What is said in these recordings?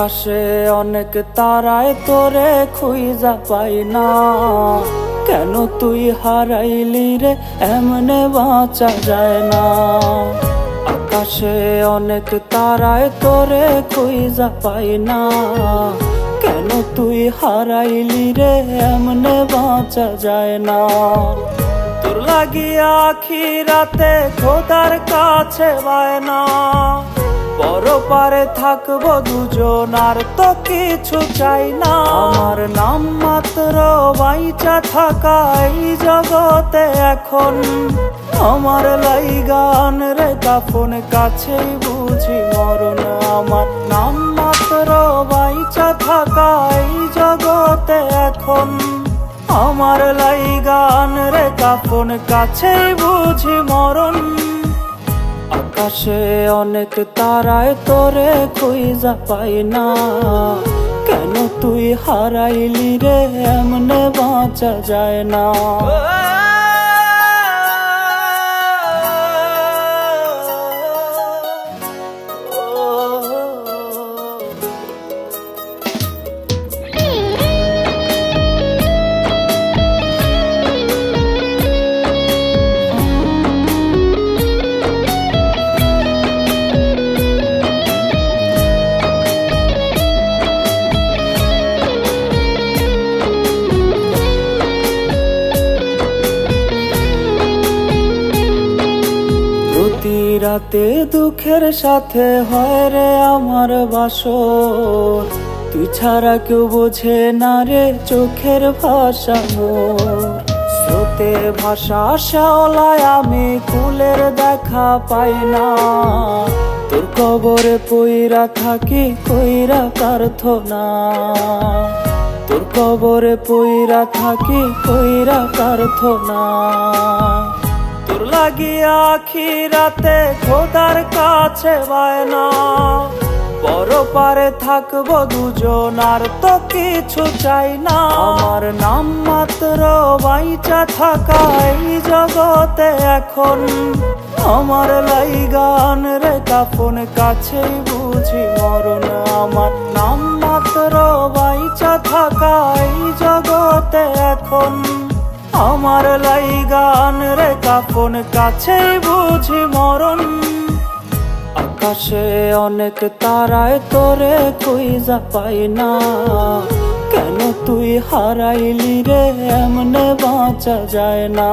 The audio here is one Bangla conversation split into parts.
আকাশে অনেক তারায় তোরে খুঁজা পাই না, কেন তুই হারাইলি রে এমনে বাঁচা যায় না। আকাশে অনেক তারায় তোরে খুঁজা পাই না, কেন তুই হারাইলি রে এমনে বাঁচা যায় না। তোর লাগিয়া আখিরাতে খোদার কাছে বায়না, বড় পারে থাকবো দুজন আর তো কিছু চাই না। আমার নাম মাত্র বাইচা থাকা এই জগতে এখন, আমার লাইগান রে কাফন কাছেই বুঝি মরণ। আমার নাম মাত্র বাইচা থাকা এই জগতে এখন, আমার লাইগান রে কাফন কাছেই বুঝি মরণ। আকাশে অনেক তারায় তোরে খুঁজা পাই না, কেন তুই হারাইলি রে এমনে বাঁচা যায় না। প্রতি রাতে দুঃখের সাথে হয় রে আমার বাসর, তুই ছাড়া কেউ বোঝে না রে চোখের ভাষা মোর। স্রোতে ভাষা শ্যাওলায় আমি কুলের দেখা পাই না, তোর কবরে পইরা থাকি কইরা প্রার্থনা। তোর কবরে পইরা থাকি কইরা প্রার্থনা। তোর লাগিয়া আখিরাতে খোদার কাছে বায়না, বড় পারে থাকবো দুজন আর তো কিছু চাই না। আমার নাম মাত্র বাইচা থাকা এই জগতে এখন, আমার লাইগান রে কাফন কাছেই বুঝি মরণ। আমার নাম মাত্র বাইচা থাকা এই জগতে এখন, আমার লাইগান রে কাফন কাছেই বুঝি মরণ। আকাশে অনেক তারায় তোরে খুঁজা পাই না, কেন তুই হারাইলি রে এমনে বাঁচা যায় না।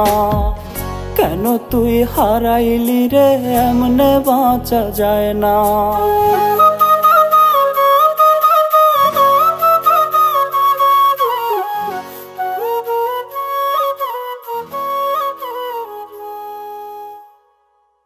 কেন তুই হারাইলি রে এমনে বাঁচা যায় না।